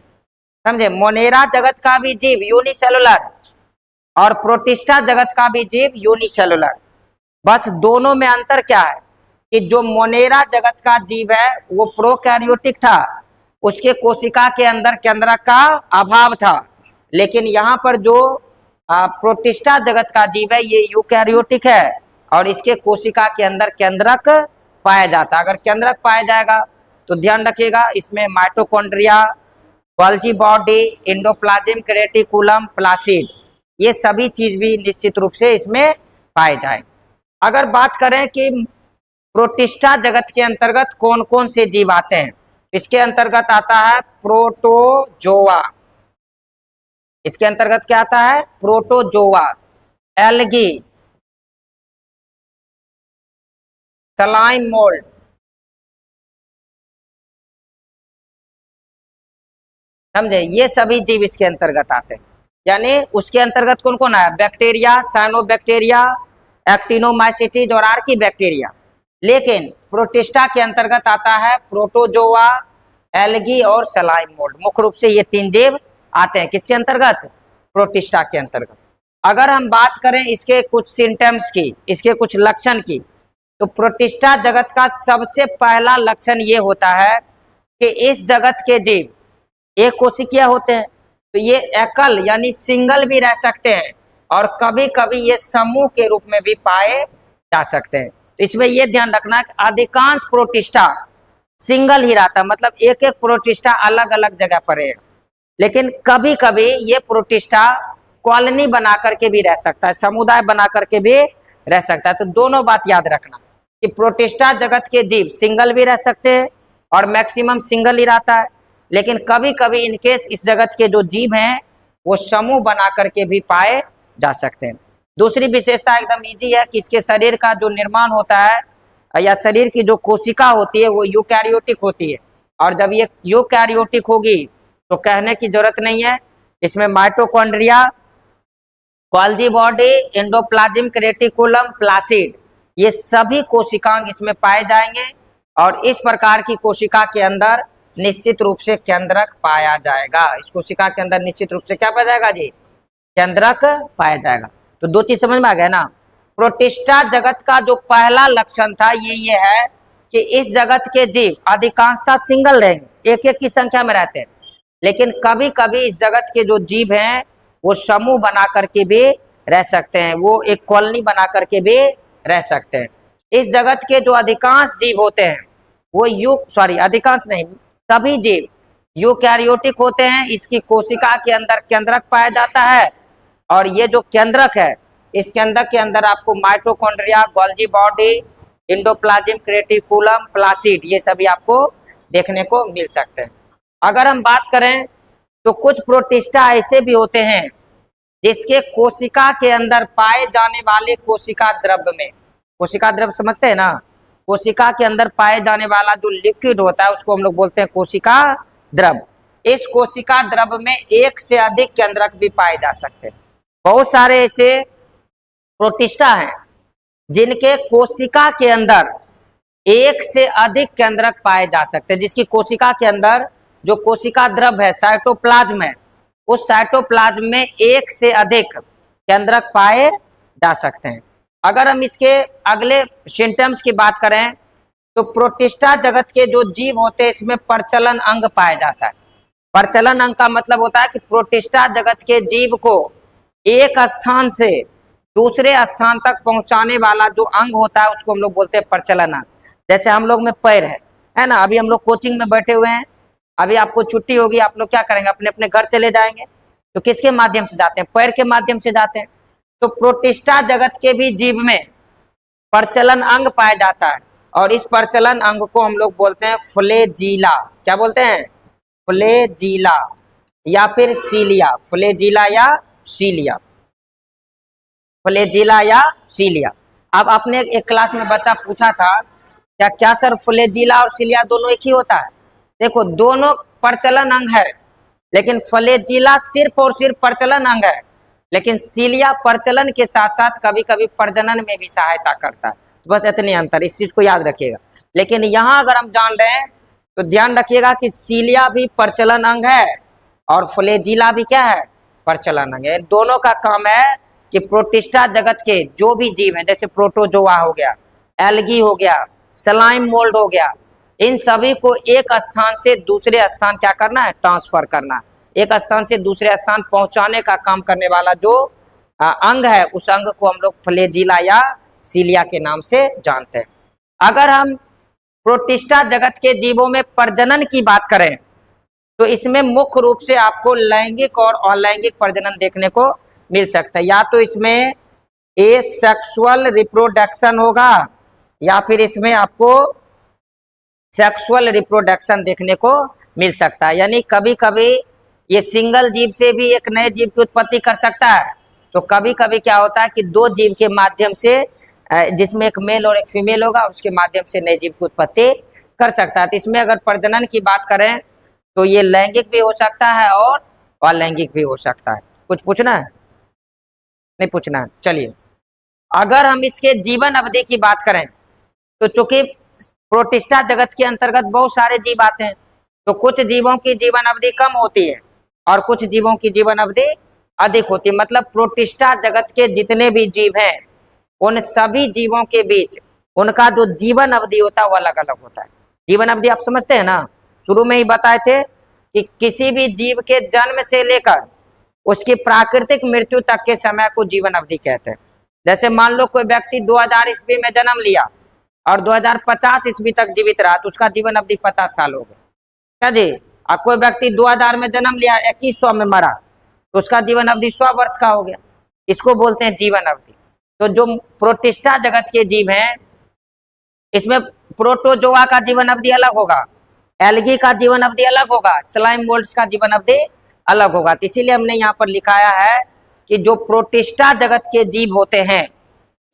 समझे? मोनेरा जगत का भी जीव यूनिसेलुलर और प्रोटिस्टा जगत का भी जीव यूनिसेलुलर। बस दोनों में अंतर क्या है कि जो मोनेरा जगत का जीव है वो प्रोकैरियोटिक था, उसके कोशिका के अंदर केंद्रक का अभाव था, लेकिन यहाँ पर जो प्रोटिस्टा जगत का जीव है ये यूकैरियोटिक है और इसके कोशिका के अंदर केंद्रक पाया जाता है। अगर केंद्रक पाया जाएगा तो ध्यान रखिएगा इसमें mitochondria, Golgi body, endoplasm, reticulum, placid, ये सभी चीज भी निश्चित रूप से इसमें पाए जाए। अगर बात करें कि प्रोटिस्टा जगत के अंतर्गत कौन कौन से जीव आते हैं, इसके अंतर्गत आता है प्रोटोजोआ। इसके अंतर्गत क्या आता है? प्रोटोजोआ, एल्गी, स्लाइम मोल्ड, समझे? ये सभी जीव इसके अंतर्गत आते हैं। यानी उसके अंतर्गत कौन कौन है? बैक्टीरिया, साइनोबैक्टीरिया, एक्टिनोमाइसीटीज और आर्की बैक्टीरिया। लेकिन प्रोटिस्टा के अंतर्गत आता है प्रोटोजोआ, एल्गी और सलाइम मोल्ड। मुख्य रूप से ये 3 जीव आते हैं किसके अंतर्गत? प्रोटिस्टा के अंतर्गत। अगर हम बात करें इसके कुछ सिम्टम्स की, इसके कुछ लक्षण की, तो प्रोटिस्टा जगत का सबसे पहला लक्षण ये होता है कि इस जगत के जीव एक कोशिकीय होते हैं, तो ये एकल यानी सिंगल भी रह सकते हैं और कभी कभी ये समूह के रूप में भी पाए जा सकते हैं। तो इसमें ये ध्यान रखना कि अधिकांश प्रोटिस्टा सिंगल ही रहता है, मतलब एक एक प्रोटिस्टा अलग अलग जगह पर है। लेकिन कभी कभी ये प्रोटिस्टा कॉलोनी बना करके भी रह सकता है, समुदाय बना करके भी रह सकता है। तो दोनों बात याद रखना कि प्रोटिस्टा जगत के जीव सिंगल भी रह सकते हैं और मैक्सिमम सिंगल ही रहता है, लेकिन कभी कभी इनकेस इस जगत के जो जीव हैं वो समूह बना करके भी पाए जा सकते हैं। दूसरी विशेषता एकदम इजी है कि इसके शरीर का जो निर्माण होता है या शरीर की जो कोशिका होती है वो यूकैरियोटिक होती है, और जब ये यूकैरियोटिक होगी तो कहने की जरूरत नहीं है, इसमें mitochondria, Golgi body, endoplasmic reticulum, placid, ये सभी कोशिकांग इसमें पाए जाएंगे। और इस प्रकार की कोशिका के अंदर निश्चित रूप से केंद्रक पाया जाएगा। इस कोशिका के अंदर निश्चित रूप से क्या पाया जाएगा जी? केंद्रक पाया जाएगा। तो 2 चीज समझ में आ गया ना। प्रोटिस्टा जगत का जो पहला लक्षण था ये है कि इस जगत के जीव अधिकांशतः सिंगल रहेंगे, एक एक की संख्या में रहते हैं, लेकिन कभी कभी इस जगत के जो जीव हैं वो समूह बना करके भी रह सकते हैं, वो एक कॉलोनी बना करके भी रह सकते हैं। इस जगत के जो अधिकांश जीव होते हैं वो अधिकांश नहीं, सभी जीव यूकैरियोटिक होते हैं। इसकी कोशिका के अंदर केंद्रक पाया जाता है, और ये जो केंद्रक है इस केंद्रक के अंदर आपको mitochondria, Golgi body, endoplasmic reticulum, placid, ये सभी आपको देखने को मिल सकते हैं। अगर हम बात करें तो कुछ प्रोटिस्टा ऐसे भी होते हैं जिसके कोशिका के अंदर पाए जाने वाले कोशिका द्रव्य में, कोशिका द्रव्य समझते हैं ना, कोशिका के अंदर पाए जाने वाला जो लिक्विड होता है उसको हम लोग बोलते हैं कोशिका द्रव्य। इस कोशिका द्रव्य में एक से अधिक केंद्रक भी पाए जा सकते हैं। बहुत सारे ऐसे प्रोटिस्टा हैं जिनके कोशिका के अंदर एक से अधिक केंद्रक पाए जा सकते हैं, जिसकी कोशिका के अंदर जो कोशिका द्रव्य है, साइटोप्लाज्म है, उस साइटोप्लाज्म में एक से अधिक केंद्रक पाए जा सकते हैं। अगर हम इसके अगले सिम्टम्स की बात करें तो प्रोटिस्टा जगत के जो जीव होते हैं इसमें प्रचलन अंग पाया जाता है। प्रचलन अंग का मतलब होता है कि प्रोटिस्टा जगत के जीव को एक स्थान से दूसरे स्थान तक पहुंचाने वाला जो अंग होता है उसको हम लोग बोलते हैं प्रचलन अंग। जैसे हम लोग में पैर है ना, अभी हम लोग कोचिंग में बैठे हुए हैं, अभी आपको छुट्टी होगी, आप लोग क्या करेंगे? अपने अपने घर चले जाएंगे, तो किसके माध्यम से जाते हैं? पैर के माध्यम से जाते हैं। तो प्रोटिस्टा जगत के भी जीव में प्रचलन अंग पाया जाता है, और इस प्रचलन अंग को हम लोग बोलते हैं फ्लैजिला। क्या बोलते हैं? फ्लैजिला या फिर सीलिया, फ्लैजिला या सीलिया, फ्लैजिला या सीलिया। अब आपने एक क्लास में बच्चा पूछा था क्या सर फ्लैजिला और सीलिया दोनों एक ही होता है? देखो, दोनों प्रचलन अंग है, लेकिन फ्लैजिला सिर्फ और सिर्फ प्रचलन अंग है, लेकिन सीलिया प्रचलन के साथ साथ कभी कभी प्रजनन में भी सहायता करता है। तो बस इतने अंतर, इस चीज को याद रखिएगा। लेकिन यहाँ अगर हम जान रहे हैं तो ध्यान रखिएगा कि सीलिया भी प्रचलन अंग है और फ्लैजिला भी क्या है? प्रचलन अंग है। दोनों का काम है कि प्रोटिस्टा जगत के जो भी जीव हैं, जैसे प्रोटोजोआ हो गया, एल्गी हो गया, सलाइम मोल्ड हो गया, इन सभी को एक स्थान से दूसरे स्थान क्या करना है? ट्रांसफर करना। एक स्थान से दूसरे स्थान पहुंचाने का काम करने वाला जो अंग है उस अंग को हम लोग फ्लैजिला या सीलिया के नाम से जानते हैं। अगर हम प्रोटिस्टा जगत के जीवों में प्रजनन की बात करें तो इसमें मुख्य रूप से आपको लैंगिक और अलैंगिक प्रजनन देखने को मिल सकता है। या तो इसमें एसेक्सुअल रिप्रोडक्शन होगा या फिर इसमें आपको सेक्सुअल रिप्रोडक्शन देखने को मिल सकता है। यानी कभी कभी ये सिंगल जीव से भी एक नए जीव की उत्पत्ति कर सकता है। तो कभी कभी क्या होता है कि 2 जीव के माध्यम से, जिसमें एक मेल और एक फीमेल होगा, उसके माध्यम से नए जीव की उत्पत्ति कर सकता है। तो इसमें अगर प्रजनन की बात करें तो ये लैंगिक भी हो सकता है और अलैंगिक भी हो सकता है। कुछ पूछना है? नहीं पूछना है, चलिए। अगर हम इसके जीवन अवधि की बात करें तो चूंकि प्रोटिस्टा जगत के अंतर्गत बहुत सारे जीव आते हैं, तो कुछ जीवों की जीवन अवधि कम होती है और कुछ जीवों की जीवन अवधि अधिक होती है। मतलब प्रोटिस्टा जगत के जितने भी जीव हैं उन सभी जीवों के बीच उनका जो जीवन अवधि होता है वो अलग अलग होता है। जीवन अवधि आप समझते हैं ना, शुरू में ही बताए थे कि किसी भी जीव के जन्म से लेकर उसकी प्राकृतिक मृत्यु तक के समय को जीवन अवधि कहते हैं। जैसे मान लो कोई व्यक्ति 2000 ईस्वी में जन्म लिया और 2050 ईस्वी तक जीवित रहा तो उसका जीवन अवधि 50 साल हो गया, क्या जी। और कोई व्यक्ति 2000 में जन्म लिया 2100 में मरा तो उसका जीवन अवधि 100 वर्ष का हो गया, इसको बोलते हैं जीवन अवधि। तो जो प्रोटिस्टा जगत के जीव हैं इसमें प्रोटोजोआ का जीवन अवधि अलग होगा, एल्गी का जीवन अवधि अलग होगा, स्लाइम मोल्ड्स का जीवन अवधि अलग होगा। तो इसीलिए हमने यहाँ पर लिखाया है कि जो प्रोटिस्टा जगत के जीव होते हैं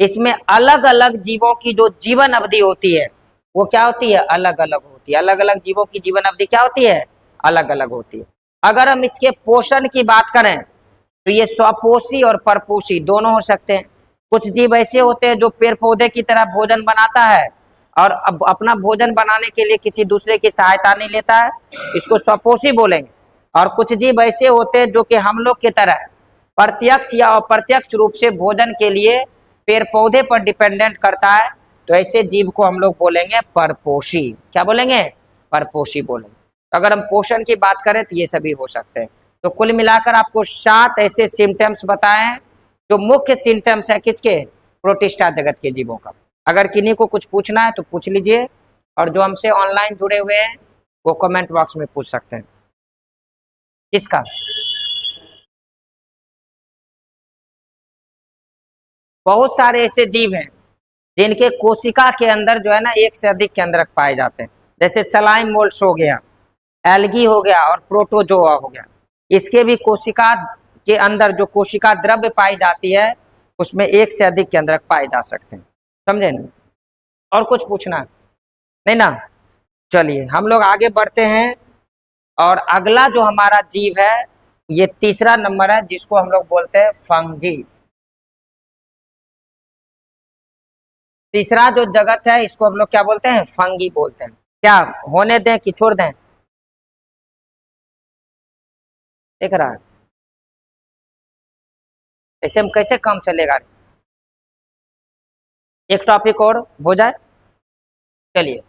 इसमें अलग अलग जीवों की जो जीवन अवधि होती है वो क्या होती है, अलग अलग होती है। अलग अलग जीवों की जीवन अवधि क्या होती है, अलग अलग होती है। अगर हम इसके पोषण की बात करें तो ये स्वपोषी और परपोषी दोनों हो सकते हैं। कुछ जीव ऐसे होते हैं जो पेड़ पौधे की तरह भोजन बनाता है और अब अपना भोजन बनाने के लिए किसी दूसरे की सहायता नहीं लेता है, इसको स्वपोषी बोलेंगे। और कुछ जीव ऐसे होते हैं जो कि हम लोग की तरह प्रत्यक्ष या अप्रत्यक्ष रूप से भोजन के लिए पेड़ पौधे पर डिपेंडेंट करता है, तो ऐसे जीव को हम लोग बोलेंगे परपोषी। क्या बोलेंगे, परपोषी बोलेंगे। तो अगर हम पोषण की बात करें तो ये सभी हो सकते हैं। तो कुल मिलाकर आपको 7 ऐसे सिम्टम्स बताएं जो मुख्य सिम्टम्स है किसके, प्रोटिस्टा जगत के जीवों का। अगर किन्हीं को कुछ पूछना है तो पूछ लीजिए, और जो हमसे ऑनलाइन जुड़े हुए हैं वो कमेंट बॉक्स में पूछ सकते हैं। किसका, बहुत सारे ऐसे जीव हैं जिनके कोशिका के अंदर जो है ना एक से अधिक केंद्रक पाए जाते हैं। जैसे स्लाइम मोल्ड्स हो गया, एल्गी हो गया और प्रोटोजोआ हो गया। इसके भी कोशिका के अंदर जो कोशिका द्रव्य पाई जाती है उसमें एक से अधिक केंद्रक पाए जा सकते हैं। समझे ना? और कुछ पूछना नहीं ना? चलिए हम लोग आगे बढ़ते हैं। और अगला जो हमारा जीव है ये तीसरा नंबर है जिसको हम लोग बोलते हैं फंगी। तीसरा जो जगत है इसको हम लोग क्या बोलते हैं, फंगी बोलते हैं। क्या होने दें कि छोड़ दें? देख रहा है ऐसे हम कैसे काम चलेगा, एक टॉपिक और हो जाए। चलिए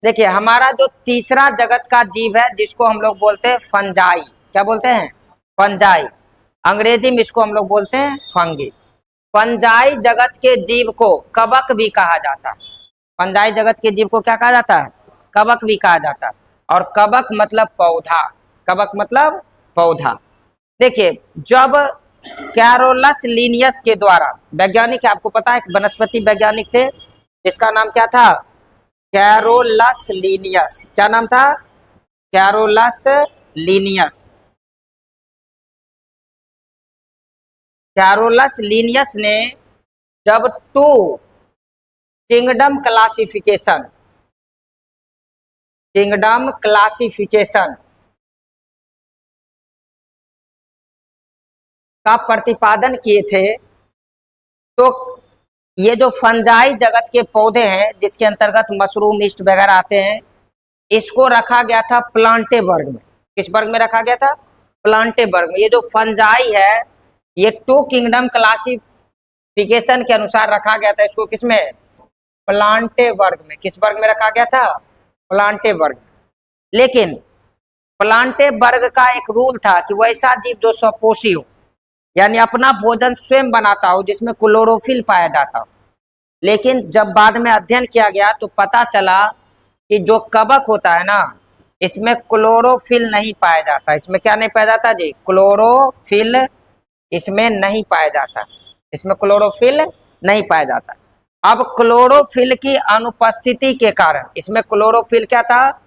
देखिए हमारा जो तीसरा जगत का जीव है जिसको हम लोग बोलते हैं फंजाई। क्या बोलते हैं, फंजाई। अंग्रेजी में इसको हम लोग बोलते हैं फंगी। फंजाई जगत के जीव को कवक भी कहा जाता है। फंजाई जगत के जीव को क्या कहा जाता है, कवक भी कहा जाता है। और कवक मतलब पौधा, कवक मतलब पौधा। देखिए जब कैरोलस लिनियस के द्वारा, वैज्ञानिक है आपको पता है, एक वनस्पति वैज्ञानिक थे जिसका नाम क्या था, कैरोलस लिनियस। क्या नाम था, कैरोलस लिनियस। कैरोलस लिनियस ने जब 2 किंगडम क्लासिफिकेशन का प्रतिपादन किए थे, तो ये जो फंजाई जगत के पौधे हैं जिसके अंतर्गत मशरूम, ईस्ट वगैरह आते हैं, इसको रखा गया था प्लांटे वर्ग में। किस वर्ग में रखा गया था, प्लांटे वर्ग में। ये जो फंजाई है ये 2 किंगडम क्लासिफिकेशन के अनुसार रखा गया था। इसको किसमें, प्लांटे वर्ग में। किस वर्ग में रखा गया था, प्लांटे वर्ग। लेकिन प्लांटे वर्ग का एक रूल था कि वैसा जीव जो स्वपोषी हो, यानी अपना भोजन स्वयं बनाता हो, जिसमें क्लोरोफिल पाया जाता हो। लेकिन जब बाद में अध्ययन किया गया तो पता चला कि जो कवक होता है ना इसमें क्लोरोफिल नहीं पाया जाता। इसमें क्या नहीं पाया जाता जी, क्लोरोफिल इसमें नहीं पाया जाता, इसमें क्लोरोफिल नहीं पाया जाता। अब क्लोरोफिल की अनुपस्थिति के कारण, इसमें क्लोरोफिल क्या था,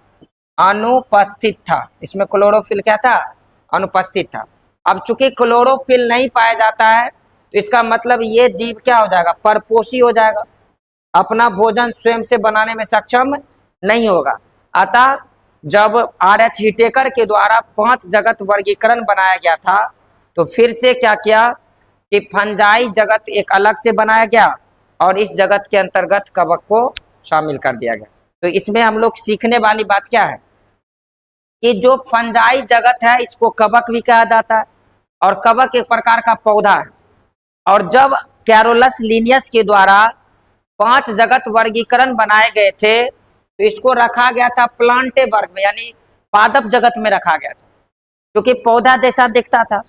अनुपस्थित था। इसमें क्लोरोफिल क्या था, अनुपस्थित था। अब चूंकि क्लोरोफिल नहीं पाया जाता है तो इसका मतलब ये जीव क्या हो जाएगा, परपोषी हो जाएगा, अपना भोजन स्वयं से बनाने में सक्षम नहीं होगा। अतः जब R.H. हिटेकर के द्वारा 5 जगत वर्गीकरण बनाया गया था तो फिर से क्या किया कि फंजाई जगत एक अलग से बनाया गया और इस जगत के अंतर्गत कवक को शामिल कर दिया गया। तो इसमें हम लोग सीखने वाली बात क्या है कि जो फंजाई जगत है इसको कवक भी कहा जाता है और कवक एक प्रकार का पौधा है। और जब कैरोलस लिनियस के द्वारा 5 जगत वर्गीकरण बनाए गए थे तो इसको रखा गया था प्लांटे वर्ग में, यानी पादप जगत में रखा गया था, क्योंकि पौधा जैसा दिखता था।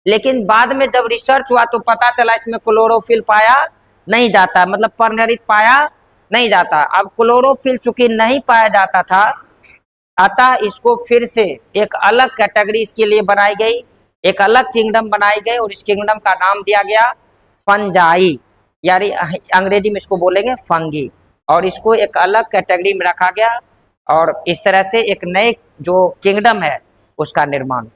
लेकिन बाद में जब रिसर्च हुआ तो पता चला इसमें क्लोरोफिल पाया नहीं जाता, मतलब पर्णहरित पाया नहीं जाता। अब क्लोरोफिल चूंकि नहीं पाया जाता था, अतः इसको फिर से एक अलग कैटेगरी इसके लिए बनाई गई, एक अलग किंगडम बनाई गई और इस किंगडम का नाम दिया गया फंजाई, यानी अंग्रेजी में इसको बोलेंगे फंगी, और इसको एक अलग कैटेगरी में रखा गया और इस तरह से एक नए जो किंगडम है उसका निर्माण।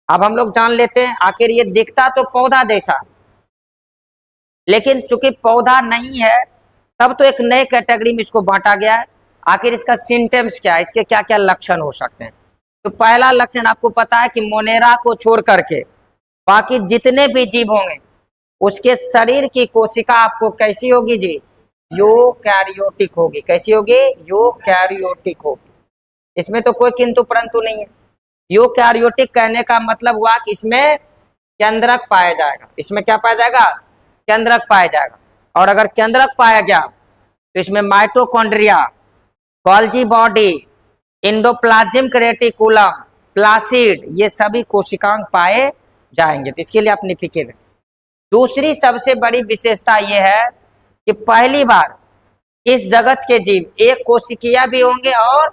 अब हम लोग जान लेते हैं आखिर ये दिखता तो पौधा जैसा, लेकिन चूंकि पौधा नहीं है तब तो एक नए कैटेगरी में इसको बांटा गया है। आखिर इसका सिम्टम्स क्या है, इसके क्या क्या लक्षण हो सकते हैं? तो पहला लक्षण आपको पता है कि मोनेरा को छोड़ करके बाकी जितने भी जीव होंगे उसके शरीर की कोशिका आपको कैसी होगी जी? यूकैरियोटिक होगी। कैसी होगी? यूकैरियोटिक होगी। इसमें तो कोई किंतु परंतु नहीं है। यूकैरियोटिक कहने का मतलब हुआ कि इसमें केंद्रक पाया जाएगा। इसमें क्या पाया जाएगा? केंद्रक पाया जाएगा। और अगर केंद्रक पाया गया तो इसमें mitochondria, Golgi body, endoplasmic reticulum, placid, ये सभी कोशिकांग पाए जाएंगे। तो इसके लिए आप निफिक्र हैं। दूसरी सबसे बड़ी विशेषता यह है कि पहली बार इस जगत के जीव एक कोशिकीय भी होंगे और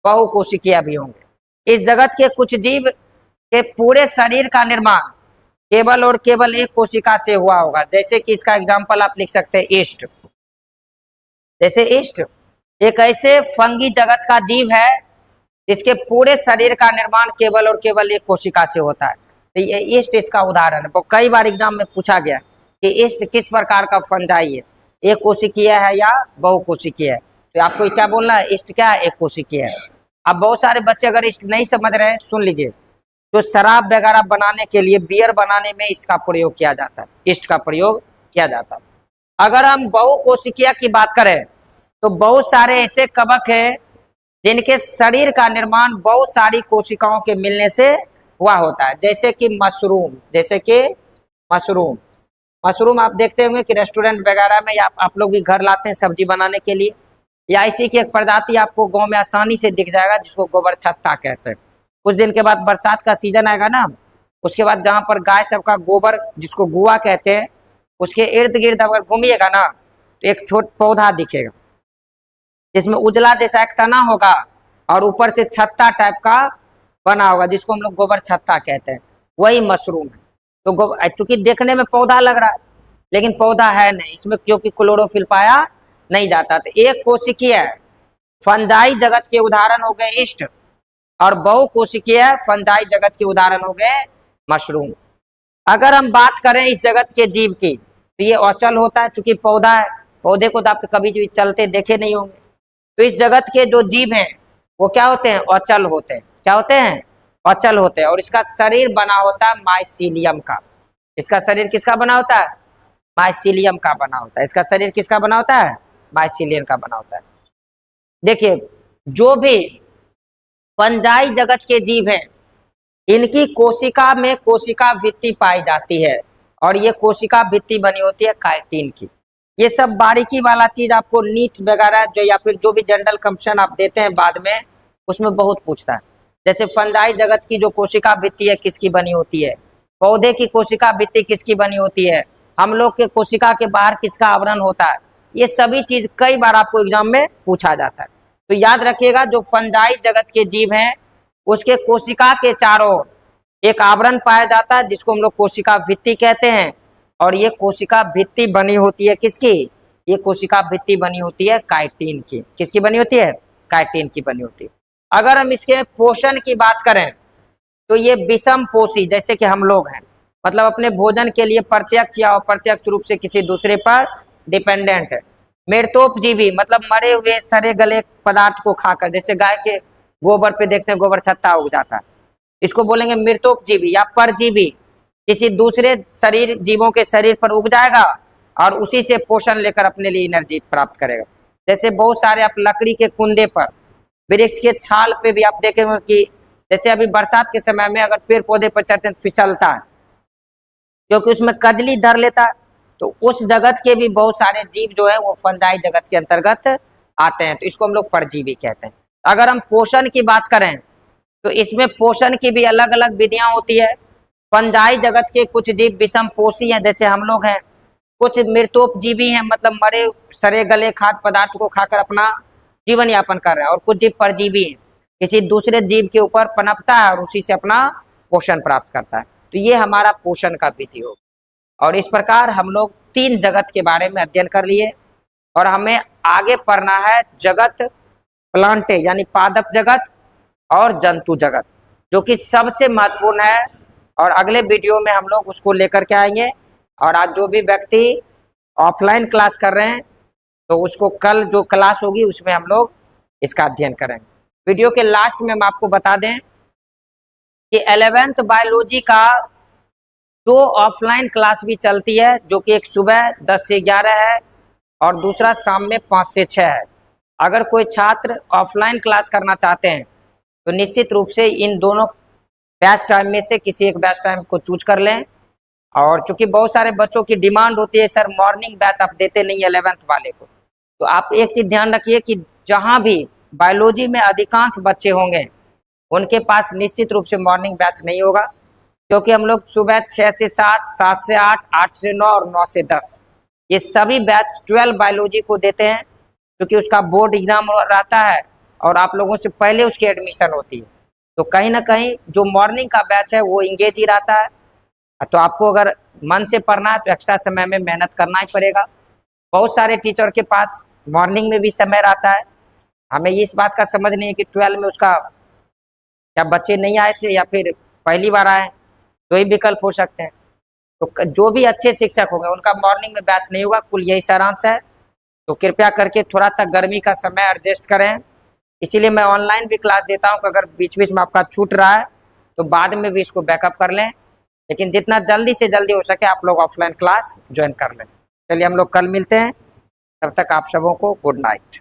बहुकोशिकीय भी होंगे। इस जगत के कुछ जीव के पूरे शरीर का निर्माण केवल और केवल एक कोशिका से हुआ होगा। जैसे कि इसका एग्जांपल आप लिख सकते हैं ईस्ट। जैसे ईस्ट एक ऐसे फंगी जगत का जीव है जिसके पूरे शरीर का निर्माण केवल और केवल एक कोशिका से होता है। तो ये ईस्ट इसका उदाहरण है। तो कई बार एग्जाम में पूछा गया कि ईस्ट किस प्रकार का फंजाई है, एक कोशिकीय है या बहुकोशिकीय है? तो आपको क्या बोलना है? ईस्ट क्या है? एक कोशिकीय है। अब बहुत सारे बच्चे अगर ईस्ट नहीं समझ रहे हैं, सुन लीजिए, तो शराब वगैरह बनाने के लिए, बियर बनाने में इसका प्रयोग किया जाता है, ईस्ट का प्रयोग किया जाता है। अगर हम बहुकोशिकीय की बात करें तो बहुत सारे ऐसे कवक हैं जिनके शरीर का निर्माण बहुत सारी कोशिकाओं के मिलने से हुआ होता है। जैसे कि मशरूम, जैसे कि मशरूम आप देखते होंगे कि रेस्टोरेंट वगैरह में या आप लोग भी घर लाते हैं सब्जी बनाने के लिए, या इसी की एक प्रजाति आपको गांव में आसानी से दिख जाएगा जिसको गोबर छत्ता कहते हैं। कुछ दिन के बाद बरसात का सीजन आएगा ना, उसके बाद जहाँ पर गाय सबका गोबर जिसको गुआ कहते हैं, उसके इर्द गिर्द अगर घूमिएगा ना तो एक छोटा पौधा दिखेगा जिसमें उजला जैसा एक तना होगा और ऊपर से छत्ता टाइप का बना होगा जिसको हम लोग गोबर छत्ता कहते हैं, वही मशरूम है। तो चूंकि देखने में पौधा लग रहा है लेकिन पौधा है नहीं, इसमें क्योंकि क्लोरोफिल पाया नहीं जाता। तो एक कोशिकीय फंजाई जगत के उदाहरण हो गए ईस्ट और बहुकोशिकीय फंजाई जगत के उदाहरण हो गए मशरूम। अगर हम बात करें इस जगत के जीव की तो ये अचल होता है, चूंकि पौधा है, पौधे को तो आप कभी भी चलते देखे नहीं होंगे। तो इस जगत के जो जीव हैं वो क्या होते हैं? अचल होते हैं। क्या होते हैं? अचल होते हैं। और इसका शरीर बना होता है माइसीलियम का। इसका शरीर किसका बना होता है? माइसीलियम का बना होता है। इसका शरीर किसका बना होता है? माइसीलियम का बना होता है। देखिए, जो भी फंजाई जगत के जीव हैं इनकी कोशिका में कोशिका भित्ति पाई जाती है और ये कोशिका भित्ति बनी होती है काइटिन की। ये सब बारीकी वाला चीज आपको नीट वगैरह जो या फिर जो भी जनरल कंप्शन आप देते हैं बाद में, उसमें बहुत पूछता है। जैसे फंजाई जगत की जो कोशिका भित्ति है किसकी बनी होती है, पौधे की कोशिका भित्ति किसकी बनी होती है, हम लोग के कोशिका के बाहर किसका आवरण होता है, ये सभी चीज कई बार आपको एग्जाम में पूछा जाता है। तो याद रखिएगा, जो फंजाई जगत के जीव हैं उसके कोशिका के चारों ओर एक आवरण पाया जाता है जिसको हम लोग कोशिका भित्ति कहते हैं। और ये कोशिका भित्ति बनी होती है किसकी? ये कोशिका भित्ति बनी होती है काइटिन की। किसकी बनी होती है? काइटिन की बनी होती है। अगर हम इसके पोषण की बात करें तो ये विषम पोषी जैसे कि हम लोग हैं, मतलब अपने भोजन के लिए प्रत्यक्ष या अप्रत्यक्ष रूप से किसी दूसरे पर डिपेंडेंट है। मृतोपजीवी मतलब मरे हुए सड़े गले पदार्थ को खाकर, जैसे गाय के गोबर पे देखते हैं गोबर छत्ता उग जाता है, इसको बोलेंगे मृतोपजीवी या परजीवी। किसी दूसरे शरीर जीवों के शरीर पर उग जाएगा और उसी से पोषण लेकर अपने लिए एनर्जी प्राप्त करेगा। जैसे बहुत सारे आप लकड़ी के कुंदे पर, वृक्ष के छाल पे भी आप देखेंगे कि जैसे अभी बरसात के समय में अगर पेड़ पौधे पर चढ़ते हैं फिसलता है, क्योंकि उसमें कजली धर लेता है। तो उस जगत के भी बहुत सारे जीव जो है वो फंजाई जगत के अंतर्गत आते हैं, तो इसको हम लोग परजीवी कहते हैं। अगर हम पोषण की बात करें तो इसमें पोषण की भी अलग अलग विधियां होती है। फंजाई जगत के कुछ जीव विषम पोषी हैं, जैसे हम लोग हैं। कुछ मृतोपजीवी हैं, मतलब मरे सड़े गले खाद्य पदार्थ को खाकर अपना जीवन यापन कर रहे हैं। और कुछ जीव परजीवी हैं, किसी दूसरे जीव के ऊपर पनपता है और उसी से अपना पोषण प्राप्त करता है। तो ये हमारा पोषण का विधि होगा। और इस प्रकार हम लोग 3 जगत के बारे में अध्ययन कर लिए और हमें आगे पढ़ना है जगत प्लांटे यानी पादप जगत और जंतु जगत, जो कि सबसे महत्वपूर्ण है। और अगले वीडियो में हम लोग उसको लेकर के आएंगे। और आज जो भी व्यक्ति ऑफलाइन क्लास कर रहे हैं तो उसको कल जो क्लास होगी उसमें हम लोग इसका अध्ययन करेंगे। वीडियो के लास्ट में हम आपको बता दें कि 11th बायोलॉजी का 2 ऑफलाइन क्लास भी चलती है, जो कि एक सुबह 10 से 11 है और दूसरा शाम में 5 से 6 है। अगर कोई छात्र ऑफलाइन क्लास करना चाहते हैं तो निश्चित रूप से इन दोनों बैच टाइम में से किसी एक बैच टाइम को चूज कर लें। और चूंकि बहुत सारे बच्चों की डिमांड होती है, सर मॉर्निंग बैच आप देते नहीं 11th वाले को, तो आप एक चीज ध्यान रखिए कि जहां भी बायोलॉजी में अधिकांश बच्चे होंगे उनके पास निश्चित रूप से मॉर्निंग बैच नहीं होगा, क्योंकि हम लोग सुबह 6 से 7, 7 से 8, 8 से 9 और 9 से 10 ये सभी बैच 12 बायोलॉजी को देते हैं, क्योंकि उसका बोर्ड एग्जाम रहता है और आप लोगों से पहले उसकी एडमिशन होती है। तो कहीं ना कहीं जो मॉर्निंग का बैच है वो इंगेज ही रहता है। तो आपको अगर मन से पढ़ना है तो एक्स्ट्रा समय में मेहनत करना ही पड़ेगा। बहुत सारे टीचर के पास मॉर्निंग में भी समय रहता है। हमें इस बात का समझ नहीं है कि 12 में उसका क्या बच्चे नहीं आए थे या फिर पहली बार आए, तो ही विकल्प हो सकते हैं। तो जो भी अच्छे शिक्षक होंगे उनका मॉर्निंग में बैच नहीं होगा। कुल यही सारांश है। तो कृपया करके थोड़ा सा गर्मी का समय एडजस्ट करें। इसीलिए मैं ऑनलाइन भी क्लास देता हूं कि अगर बीच बीच में आपका छूट रहा है तो बाद में भी इसको बैकअप कर लें, लेकिन जितना जल्दी से जल्दी हो सके आप लोग ऑफलाइन क्लास ज्वाइन कर लें। चलिए हम लोग कल मिलते हैं, तब तक आप सबों को गुड नाइट।